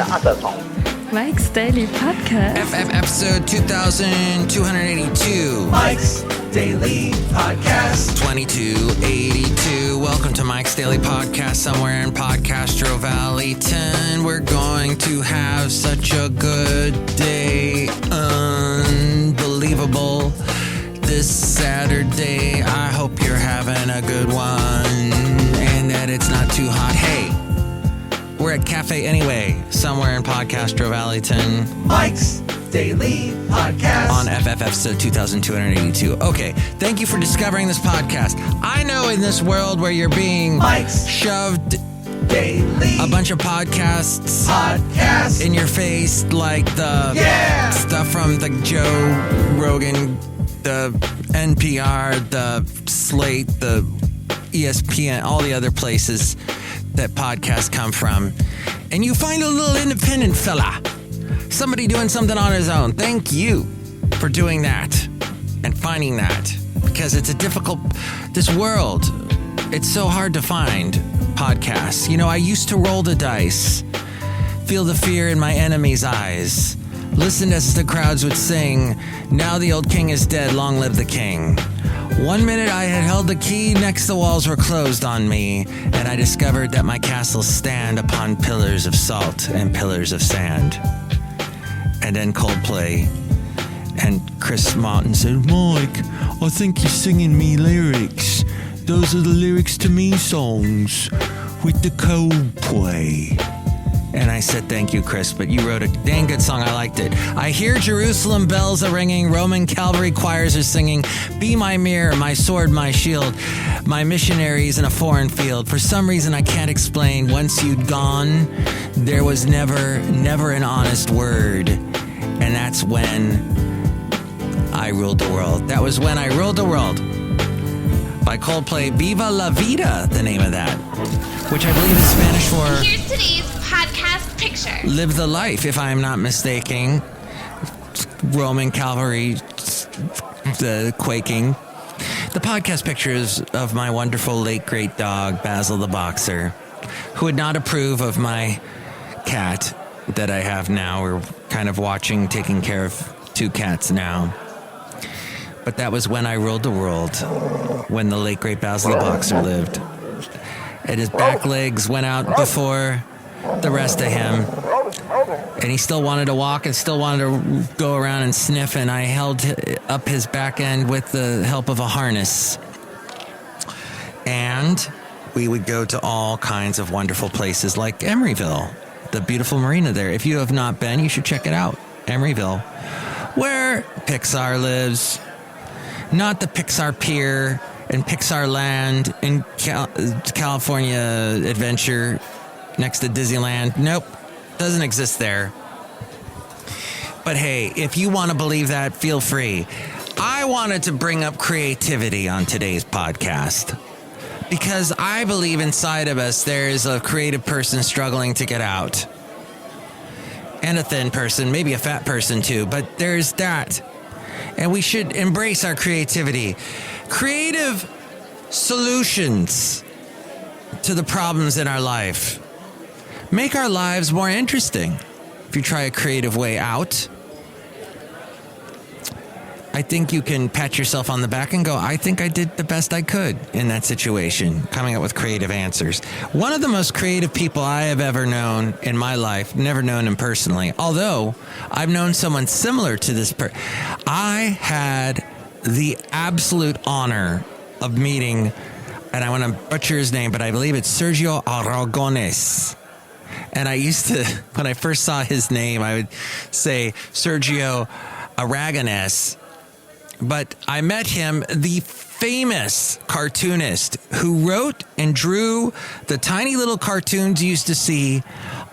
Mike's Daily Podcast. Episode 2282. Mike's Daily Podcast 2282. Welcome to Mike's Daily Podcast, somewhere in Podcastro Valleyton. We're going to have such a good day. Unbelievable. This Saturday. I hope you're having a good one and that it's not too hot. Hey, we're at Cafe Anyway, somewhere in Podcastro Valleyton. Mike's Daily Podcast On FF episode 2282. Okay, thank you for discovering this podcast. I know in this world where you're being Mike's shoved Daily a bunch of podcasts in your face, like the stuff from the Joe Rogan, the NPR, the Slate, the ESPN, all the other places that podcasts come from, and you find a little independent fella, somebody doing something on his own. Thank you for doing that and finding that, because it's a difficult, this world, it's so hard to find podcasts. You know, I used to roll the dice, feel the fear in my enemy's eyes, listen as the crowds would sing, now the old king is dead, long live the king. 1 minute I had held the key, next the walls were closed on me, and I discovered that my castles stand upon pillars of salt and pillars of sand. And then Coldplay and Chris Martin said, Mike, I think you're singing me lyrics. Those are the lyrics to me songs with the Coldplay. And I said, thank you, Chris, but you wrote a dang good song. I liked it. I hear Jerusalem bells are ringing. Roman cavalry choirs are singing. Be my mirror, my sword, my shield. My missionaries in a foreign field. For some reason I can't explain. Once you'd gone, there was never an honest word. And that's when I ruled the world. That was when I ruled the world. By Coldplay, Viva la Vida, the name of that. Which I believe is Spanish for... Here's today's podcast picture. Live the life, if I'm not mistaken. Roman cavalry, the quaking. The podcast picture is of my wonderful late great dog, Basil the Boxer, who would not approve of my cat that I have now. We're kind of taking care of two cats now. But that was when I ruled the world, when the late great Basil the Boxer lived. And his back legs went out before the rest of him. And he still wanted to walk and still wanted to go around and sniff. And I held up his back end with the help of a harness. And we would go to all kinds of wonderful places like Emeryville, the beautiful marina there. If you have not been, you should check it out. Emeryville, where Pixar lives. Not the Pixar Pier and Pixar Land in California Adventure next to Disneyland. Nope, doesn't exist there. But hey, if you want to believe that, feel free. I wanted to bring up creativity on today's podcast because I believe inside of us there is a creative person struggling to get out. And a thin person, maybe a fat person too, but there's that. And we should embrace our creativity. Creative solutions to the problems in our life make our lives more interesting. If you try a creative way out, I think you can pat yourself on the back and go, I think I did the best I could in that situation, coming up with creative answers. One of the most creative people I have ever known in my life, never known him personally, although I've known someone similar to this I had the absolute honor of meeting, and I want to butcher his name, but I believe it's Sergio Aragones. And I used to, when I first saw his name, I would say Sergio Aragones. But I met him, the famous cartoonist who wrote and drew the tiny little cartoons you used to see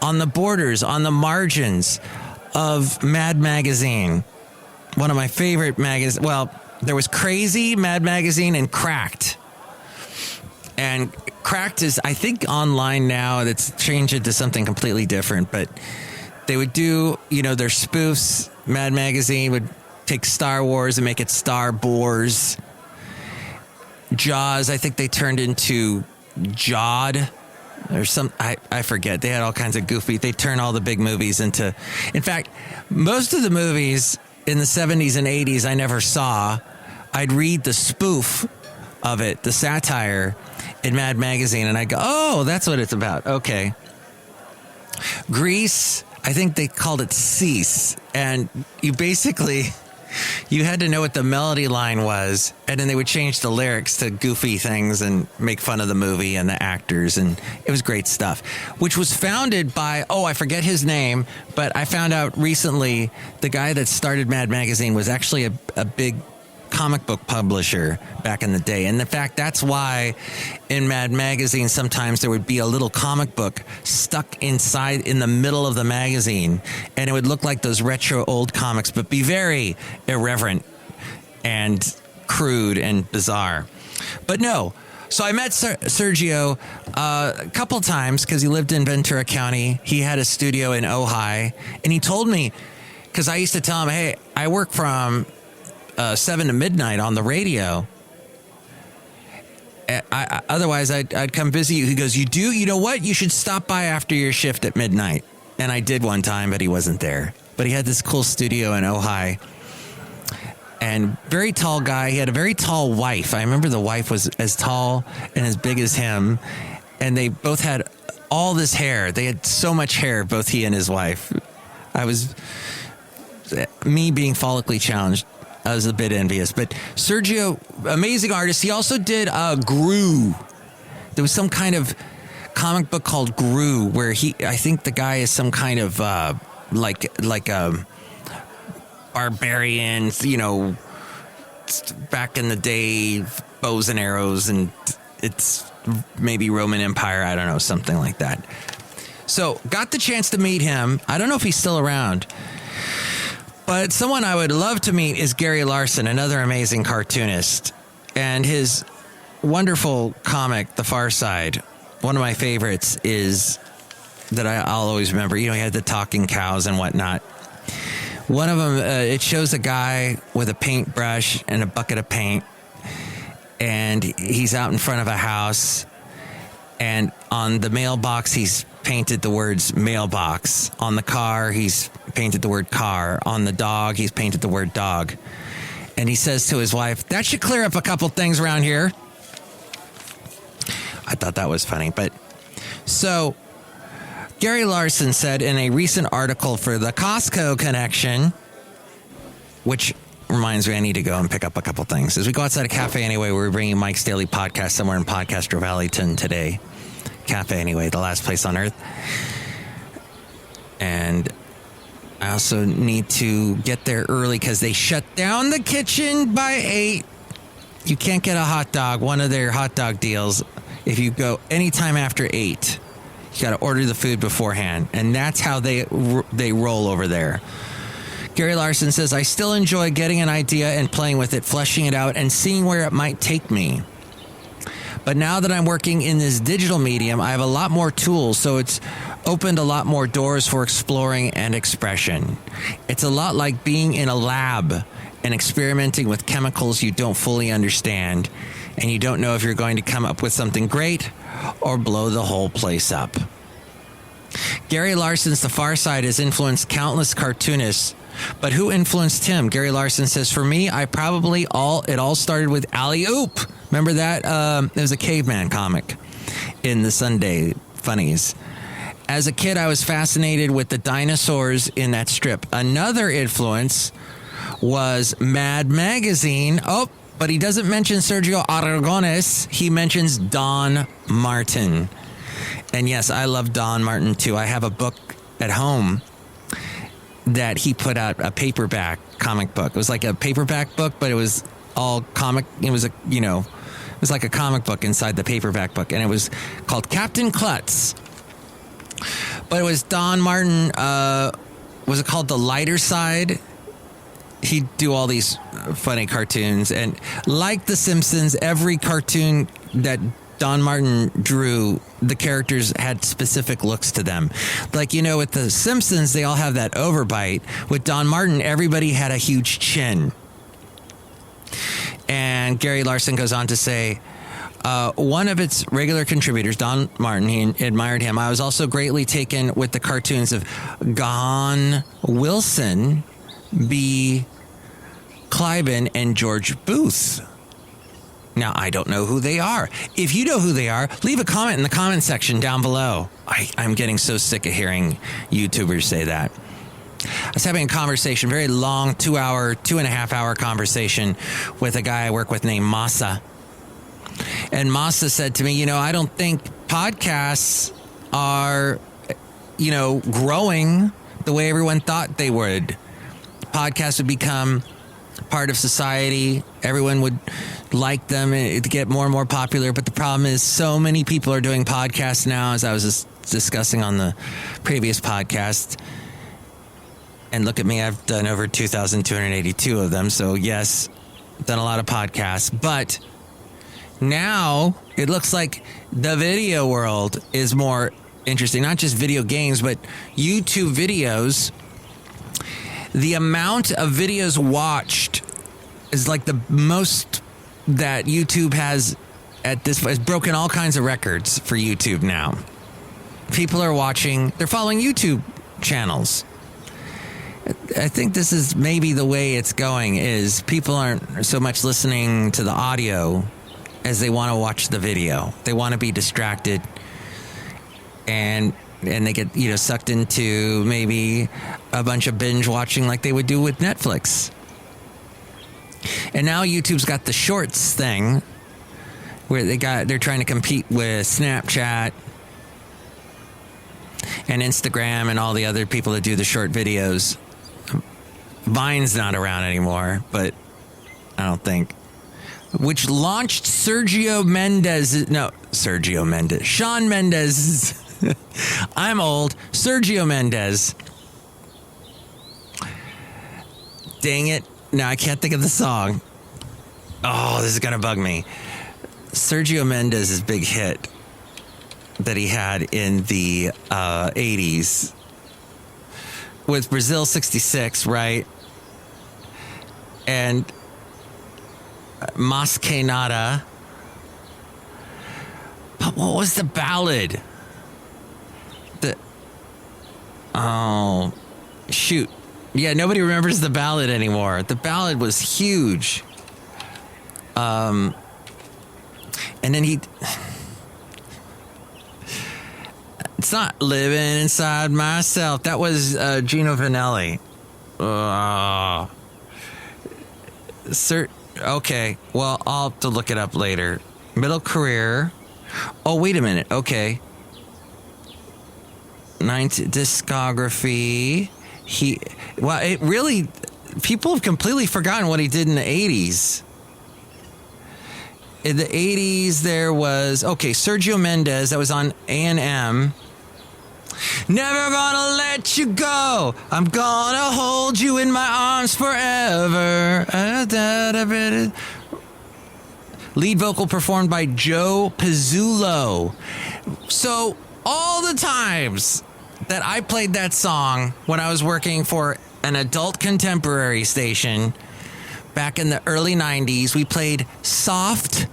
on the borders, on the margins of Mad Magazine. One of my favorite magazines. Well, there was Crazy, Mad Magazine, and Cracked. And Cracked is, I think, online now. That's changed it to something completely different. But they would do, their spoofs. Mad Magazine would take Star Wars and make it Star Boars. Jaws, I think they turned into Jawed. There's some, I forget. They had all kinds of goofy, they turn all the big movies into, in fact, most of the movies in the 70s and 80s I never saw. I'd read the spoof of it, the satire in Mad Magazine, and I go, oh, that's what it's about. Okay. Grease, I think they called it Cease, and you had to know what the melody line was, and then they would change the lyrics to goofy things and make fun of the movie and the actors, and it was great stuff, which was founded by, I forget his name, but I found out recently the guy that started Mad Magazine was actually a big comic book publisher back in the day. And in fact, that's why in Mad Magazine sometimes there would be a little comic book stuck inside in the middle of the magazine, and it would look like those retro old comics but be very irreverent and crude and bizarre. But no, so I met Sergio a couple times because he lived in Ventura County. He had a studio in Ojai, and he told me, because I used to tell him, hey, I work from 7 to midnight on the radio. Otherwise, I'd come visit you. He goes, you do? You know what? You should stop by after your shift at midnight. And I did one time, but he wasn't there. But he had this cool studio in Ojai. And very tall guy. He had a very tall wife. I remember the wife was as tall and as big as him. And they both had all this hair. They had so much hair, both he and his wife. Me being follically challenged, I was a bit envious. But Sergio, amazing artist. He also did Gru. There was some kind of comic book called Gru where I think the guy is some kind of like a barbarian, back in the day, bows and arrows, and it's maybe Roman Empire. I don't know, something like that. So got the chance to meet him. I don't know if he's still around. But someone I would love to meet is Gary Larson, another amazing cartoonist. And his wonderful comic, The Far Side, one of my favorites is that I'll always remember. He had the talking cows and whatnot. One of them, it shows a guy with a paintbrush and a bucket of paint. And he's out in front of a house. And on the mailbox, he's painted the words mailbox. On the car, he's painted the word car. On the dog, he's painted the word dog. And he says to his wife, that should clear up a couple things around here. I thought that was funny. But so Gary Larson said in a recent article for the Costco Connection, which reminds me I need to go and pick up a couple things. As we go outside a cafe anyway, we're bringing Mike's Daily Podcast somewhere in Podcastro Valleyton today. Cafe anyway, the last place on earth. And I also need to get there early because they shut down the kitchen by 8. You can't get a hot dog, one of their hot dog deals, if you go anytime after 8. You got to order the food beforehand. And that's how they roll over there. Gary Larson says, I still enjoy getting an idea and playing with it, fleshing it out, and seeing where it might take me. But now that I'm working in this digital medium, I have a lot more tools, so it's opened a lot more doors for exploring and expression. It's a lot like being in a lab and experimenting with chemicals you don't fully understand, and you don't know if you're going to come up with something great or blow the whole place up. Gary Larson's The Far Side has influenced countless cartoonists, but who influenced him? Gary Larson says, for me, it all started with Alley Oop. Remember that? It was a caveman comic in the Sunday Funnies. As a kid, I was fascinated with the dinosaurs in that strip. Another influence was Mad Magazine. Oh, but he doesn't mention Sergio Aragones. He mentions Don Martin. And yes, I love Don Martin too. I have a book at home that he put out, a paperback comic book. It was like a paperback book, but it was all comic. It was it was like a comic book inside the paperback book, and it was called Captain Klutz. But it was Don Martin. Was it called The Lighter Side? He'd do all these funny cartoons, and like The Simpsons, every cartoon that Don Martin drew, the characters had specific looks to them. Like, with The Simpsons, they all have that overbite. With Don Martin, everybody had a huge chin. And Gary Larson goes on to say, one of its regular contributors, Don Martin, he admired him. I was also greatly taken with the cartoons of Gahan Wilson, B. Cliben, and George Booth. Now, I don't know who they are. If you know who they are, leave a comment in the comment section down below. I'm getting so sick of hearing YouTubers say that. I was having a conversation, very long, 2.5 hour conversation with a guy I work with named Masa. And Masa said to me, I don't think podcasts are, growing the way everyone thought they would. Podcasts would become part of society. Everyone would like them to get more and more popular. But the problem is so many people are doing podcasts now, as I was just discussing on the previous podcast. And look at me, I've done over 2,282 of them. So yes, done a lot of podcasts. But now it looks like the video world is more interesting. Not just video games, but YouTube videos. The amount of videos watched is like the most that YouTube has at this point. Has broken all kinds of records for YouTube now. People are watching, they're following YouTube channels. I think this is maybe the way it's going, is people aren't so much listening to the audio as they want to watch the video. They want to be distracted, and they get sucked into maybe a bunch of binge watching like they would do with Netflix. And now YouTube's got the shorts thing where they're trying to compete with Snapchat and Instagram and all the other people that do the short videos. Vine's not around anymore, but I don't think. Which launched Shawn Mendes. I'm old. Sergio Mendes. Dang it. No, I can't think of the song. Oh, this is going to bug me. Sergio Mendes' big hit that he had in the 80s with Brazil 66, right? And Mas Que Nada. But what was the ballad? Oh, shoot. Yeah, nobody remembers the ballad anymore. The ballad was huge. And then it's not living inside myself. That was Gino Vanelli. Okay, well, I'll have to look it up later. Middle career. Oh, wait a minute. Okay. 9th discography. People have completely forgotten what he did in the 80s. In the 80s, there was, Sergio Mendes, that was on A&M. Never gonna let you go. I'm gonna hold you in my arms forever. Lead vocal performed by Joe Pizzullo. So, all the times that I played that song when I was working for an adult contemporary station back in the early 90s, we played soft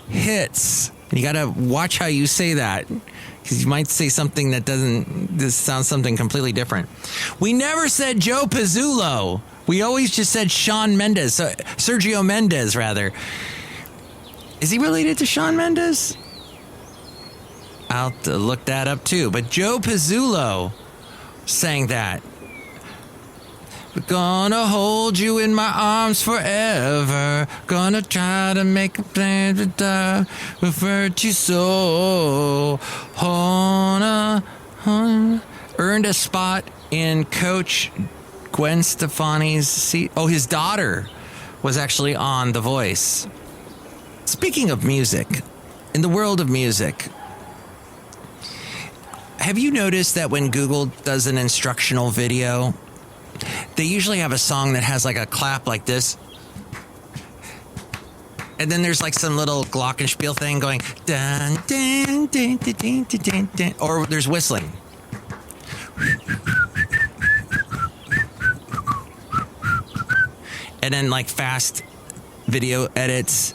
hits. You got to watch how you say that, because you might say something that this sounds something completely different. We never said Joe Pizzullo. We always just said Shawn Mendes. So Sergio Mendes, rather. Is he related to Shawn Mendes? I'll have to look that up too. But Joe Pizzullo sang that. We're gonna hold you in my arms forever. Gonna try to make a plan to revert you so. Earned a spot in Coach Gwen Stefani's seat. Oh, his daughter was actually on The Voice. Speaking of music, in the world of music, have you noticed that when Google does an instructional video, they usually have a song that has like a clap like this? And then there's like some little glockenspiel thing going, dun, dun, dun, dun, dun, dun, dun, dun, or there's whistling. And then like fast video edits.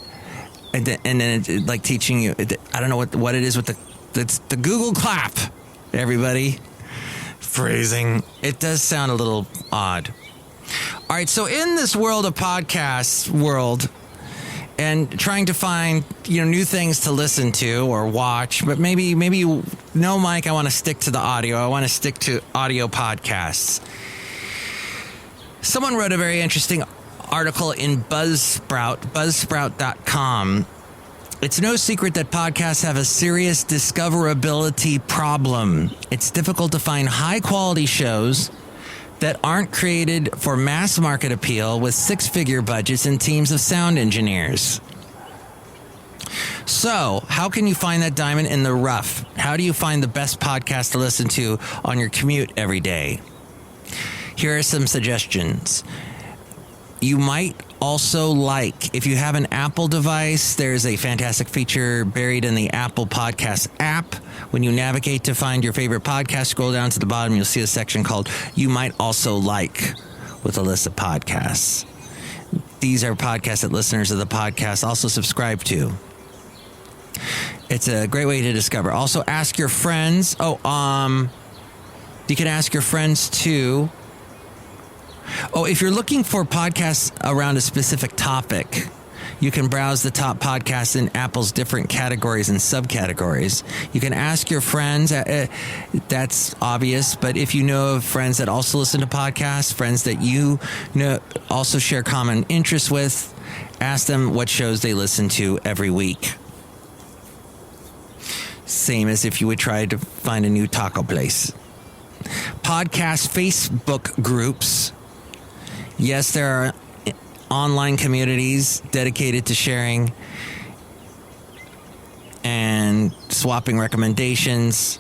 and then it's like teaching you. I don't know what it is with it's the Google clap. Everybody, phrasing. It does sound a little odd. All right, so in this world of podcasts and trying to find, new things to listen to or watch, but maybe no, Mike, I want to stick to the audio. I want to stick to audio podcasts. Someone wrote a very interesting article in buzzsprout.com. It's no secret that podcasts have a serious discoverability problem. It's difficult to find high-quality shows that aren't created for mass market appeal with six-figure budgets and teams of sound engineers. So, how can you find that diamond in the rough? How do you find the best podcast to listen to on your commute every day? Here are some suggestions. You might also like, if you have an Apple device, there's a fantastic feature buried in the Apple Podcast app. When you navigate to find your favorite podcast, scroll down to the bottom, you'll see a section called You Might Also Like with a list of podcasts. These are podcasts that listeners of the podcast also subscribe to. It's a great way to discover. Also, ask your friends. You can ask your friends too. If you're looking for podcasts around a specific topic, you can browse the top podcasts in Apple's different categories and subcategories. You can ask your friends. That's obvious. But if you know of friends that also listen to podcasts, friends that you know also share common interests with, ask them what shows they listen to every week. Same as if you would try to find a new taco place. Podcast Facebook groups. Yes, there are online communities dedicated to sharing and swapping recommendations.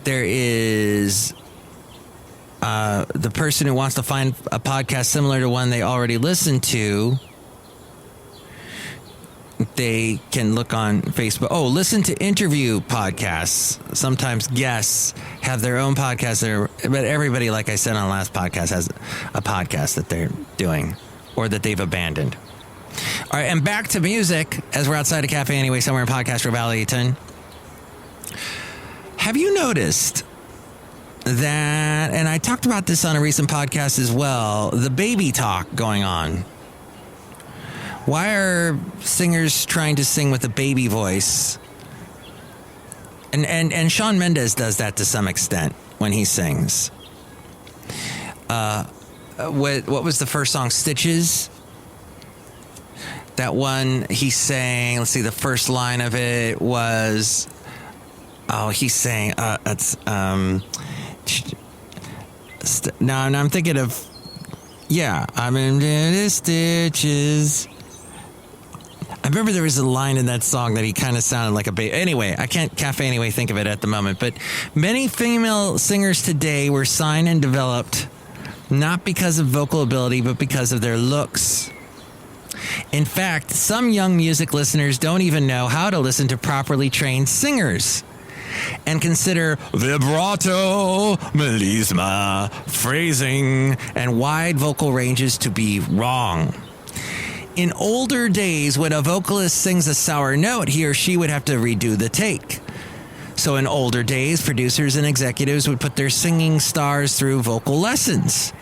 There is the person who wants to find a podcast similar to one they already listen to. They can look on Facebook. Listen to interview podcasts. Sometimes guests have their own podcasts, but everybody, like I said on the last podcast, has a podcast that they're doing or that they've abandoned. All right, and back to music as we're outside a cafe anyway, somewhere in Podcaster Valleyton. Have you noticed that, and I talked about this on a recent podcast as well, the baby talk going on? Why are singers trying to sing with a baby voice? And Shawn Mendes does that to some extent when he sings. What was the first song? Stitches? That one he sang, let's see, the first line of it was, he sang, now I'm thinking of, I'm in the stitches. I remember there was a line in that song that he kind of sounded like a baby. Anyway, I can't think of it at the moment. But many female singers today were signed and developed not because of vocal ability, but because of their looks. In fact, some young music listeners don't even know how to listen to properly trained singers and consider vibrato, melisma, phrasing, and wide vocal ranges to be wrong. In older days, when a vocalist sings a sour note, he or she would have to redo the take. So in older days, producers and executives would put their singing stars through vocal lessons.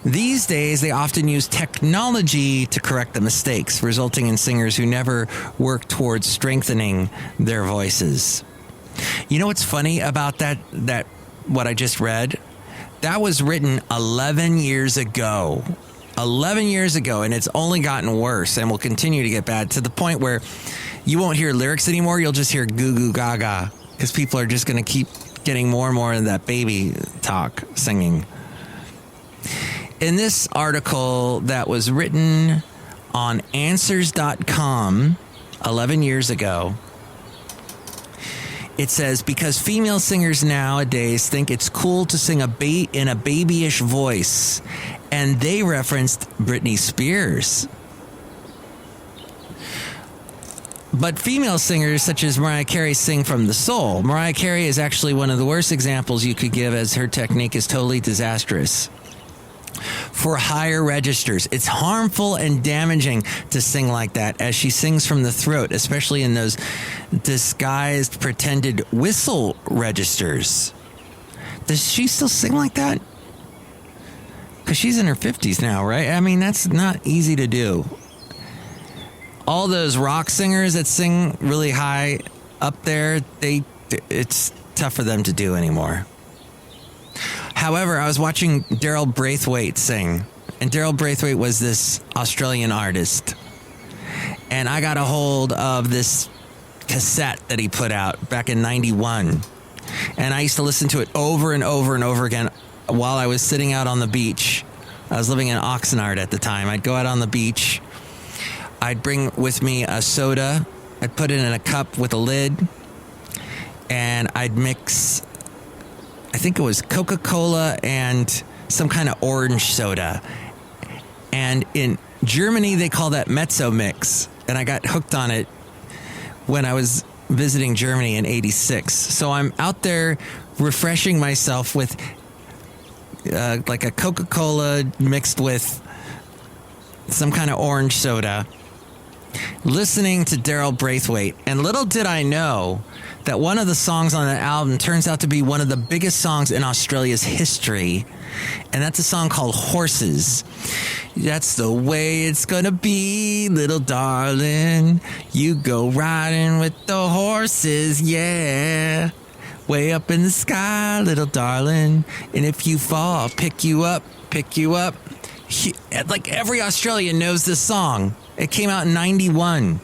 These days, they often use technology to correct the mistakes, resulting in singers who never work towards strengthening their voices. You know what's funny about that what I just read? That was written 11 years ago. 11 years ago, and it's only gotten worse and will continue to get bad to the point where you won't hear lyrics anymore. You'll just hear goo goo gaga because people are just going to keep getting more and more of that baby talk singing. In this article that was written on answers.com 11 years ago, it says, because female singers nowadays think it's cool to sing in a babyish voice, and they referenced Britney Spears. But female singers such as Mariah Carey sing from the soul. Mariah Carey is actually one of the worst examples you could give, as her technique is totally disastrous. for higher registers. It's harmful and damaging to sing like that as she sings from the throat, especially in those disguised pretended whistle registers. Does she still sing like that? Because she's in her 50s now, right? I mean, that's not easy to do. All those rock singers that sing really high up there, it's tough for them to do anymore. However, I was watching Daryl Braithwaite sing, and Daryl Braithwaite was this Australian artist. And I got a hold of this cassette that he put out back in 91. And I used to listen to it over and over and over again while I was sitting out on the beach. I was living in Oxnard at the time. I'd go out on the beach. I'd bring with me a soda. I'd put it in a cup with a lid. And I'd mix, I think it was Coca-Cola and some kind of orange soda. And in Germany, they call that Mezzo Mix. And I got hooked on it when I was visiting Germany in 86. So I'm out there refreshing myself with like a Coca-Cola mixed with some kind of orange soda, listening to Daryl Braithwaite. And little did I know that one of the songs on that album turns out to be one of the biggest songs in Australia's history. And that's a song called Horses. That's the way it's gonna be, little darling. You go riding with the horses, yeah. Way up in the sky, little darling. And if you fall, I'll pick you up, pick you up. Like every Australian knows this song. It came out in 91.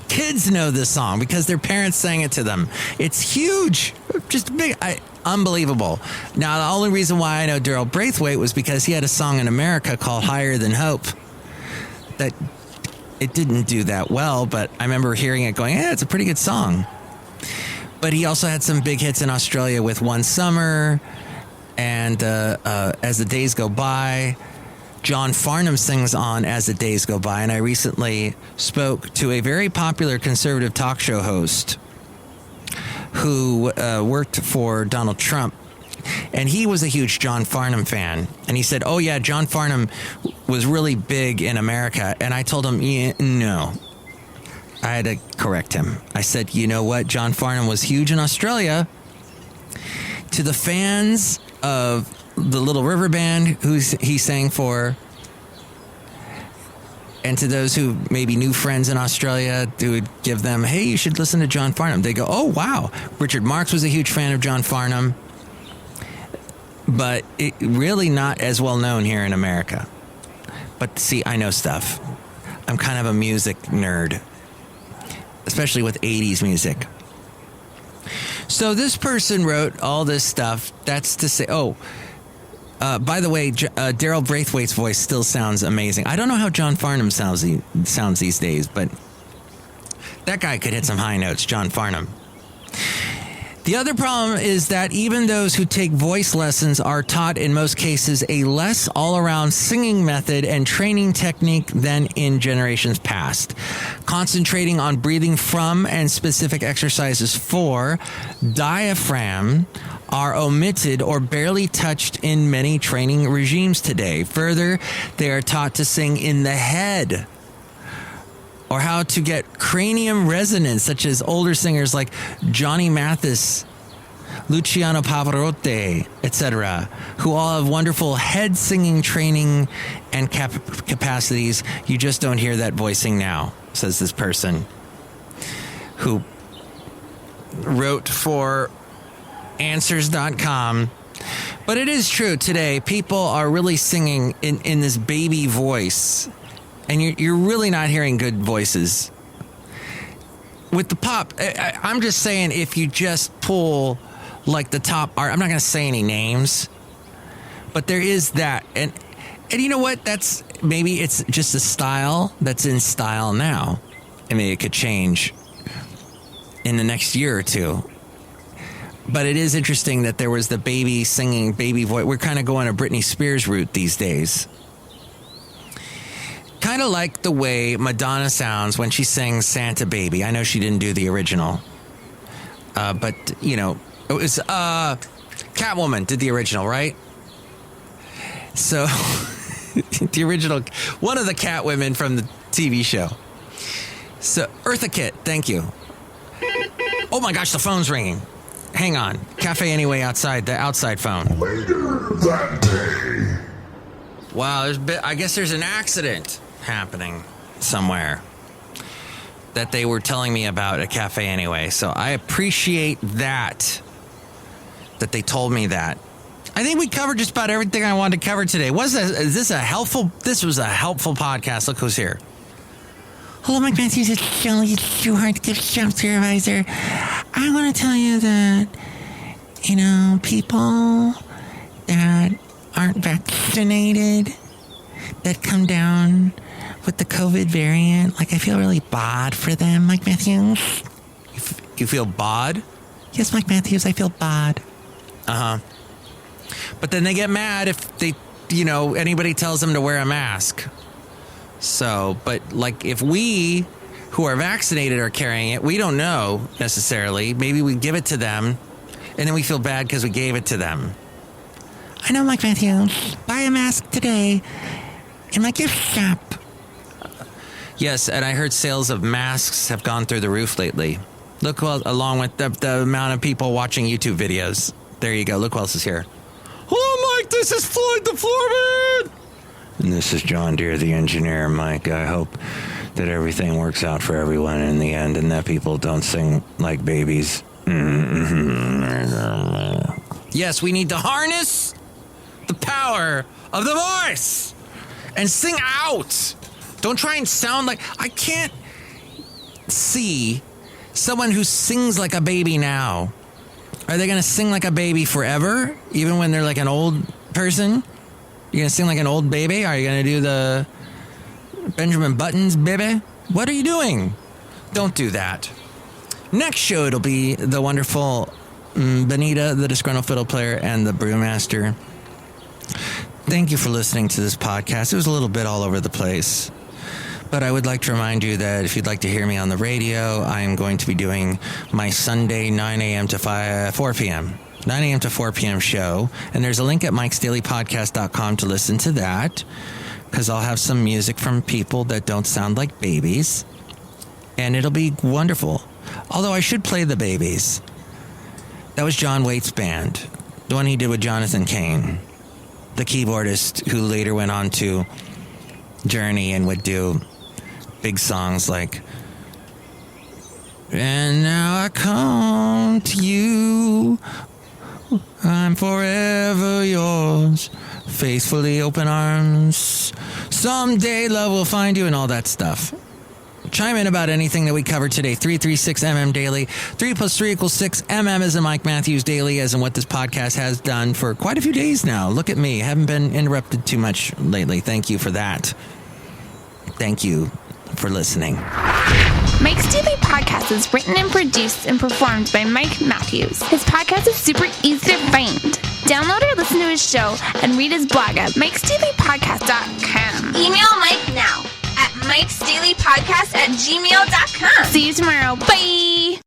Kids know this song because their parents sang it to them. It's huge. Just big. Unbelievable. Now, the only reason why I know Daryl Braithwaite was because he had a song in America called Higher Than Hope. That it didn't do that well, but I remember hearing it going, yeah, it's a pretty good song. But he also had some big hits in Australia with One Summer and As the Days Go By. John Farnham sings on As the Days Go By, and I recently spoke to a very popular conservative talk show host who worked for Donald Trump, and he was a huge John Farnham fan. And he said, oh yeah, John Farnham was really big in America. And I told him, yeah, no. I had to correct him. I said, you know what? John Farnham was huge in Australia. To the fans of the Little River Band he sang for, and to those who maybe knew friends in Australia who would give them, hey, you should listen to John Farnham. They go, oh, wow. Richard Marx was a huge fan of John Farnham, but it really not as well known here in America. But see, I know stuff. I'm kind of a music nerd, especially with 80s music. So this person wrote all this stuff. That's to say, by the way, Daryl Braithwaite's voice still sounds amazing. I don't know how John Farnham sounds these days, but that guy could hit some high notes, John Farnham. The other problem is that even those who take voice lessons are taught in most cases a less all-around singing method and training technique than in generations past. Concentrating on breathing from and specific exercises for diaphragm are omitted or barely touched in many training regimes today. Further, they are taught to sing in the head, or how to get cranium resonance, such as older singers like Johnny Mathis, Luciano Pavarotti, etc., who all have wonderful head singing training and capacities. You just don't hear that voicing now, says this person who wrote for Answers.com. But it is true today. People are really singing in this baby voice. And you're really not hearing good voices. With the pop, I'm just saying, if you just pull like the top art, I'm not going to say any names, but there is that. And you know what? Maybe it's just a style that's in style now. I mean, it could change in the next year or two. But it is interesting that there was the baby singing, baby voice. We're kind of going a Britney Spears route these days. Kind of like the way Madonna sounds when she sings Santa Baby. I know she didn't do the original. But, you know, it was Catwoman did the original, right? So, the original, one of the cat women from the TV show. So, Eartha Kitt, thank you. Oh my gosh, the phone's ringing. Hang on. Cafe Anyway outside, the outside phone. Later that day. Wow, I guess there's an accident happening somewhere that they were telling me about at Cafe Anyway. So I appreciate that they told me that. I think we covered just about everything I wanted to cover today. This was a helpful podcast. Look who's here. Hello, Mike Matthews. It's Chely Shoehart, gift shop supervisor. I want to tell you that, people that aren't vaccinated, that come down with the COVID variant, I feel really bad for them, Mike Matthews. You feel bad? Yes, Mike Matthews, I feel bad. Uh-huh. But then they get mad if they, anybody tells them to wear a mask. So, but if we who are vaccinated are carrying it, we don't know necessarily. Maybe we give it to them and then we feel bad because we gave it to them. I know, Mike Matthews. Buy a mask today in my gift shop. Yes, and I heard sales of masks have gone through the roof lately. Look, along with the amount of people watching YouTube videos. There you go. Look who else is here. Hello, Mike. This is Floyd the Floorman. And this is John Deere, the engineer. Mike, I hope that everything works out for everyone in the end and that people don't sing like babies. Yes, we need to harness the power of the voice and sing out. Don't try and sound like... I can't see someone who sings like a baby now. Are they going to sing like a baby forever, even when they're like an old person? You're going to sing like an old baby? Are you going to do the Benjamin Buttons, baby? What are you doing? Don't do that. Next show, it'll be the wonderful Benita, the Disgruntled Fiddle Player, and the Brewmaster. Thank you for listening to this podcast. It was a little bit all over the place. But I would like to remind you that if you'd like to hear me on the radio, I am going to be doing my Sunday 9 a.m. to 4 p.m. 9 a.m. to 4 p.m. show. And there's a link at MikesDailyPodcast.com to listen to that, because I'll have some music from people that don't sound like babies. And it'll be wonderful. Although I should play the babies. That was John Waite's band, the one he did with Jonathan Cain, the keyboardist who later went on to Journey and would do big songs like "And Now I Come to You, I'm Forever Yours, Faithfully Open Arms, Someday Love Will Find You," and all that stuff. Chime in about anything that we covered today. 336MM Daily. 3 plus 3 equals 6. MM is in Mike Matthews Daily, as in what this podcast has done for quite a few days now. Look at me. Haven't been interrupted too much lately. Thank you for that. Thank you for listening. Mike's Daily Podcast is written and produced and performed by Mike Matthews. His podcast is super easy to find. Download or listen to his show and read his blog at MikesDailyPodcast.com. Email Mike now at MikesDailyPodcast@gmail.com. See you tomorrow. Bye.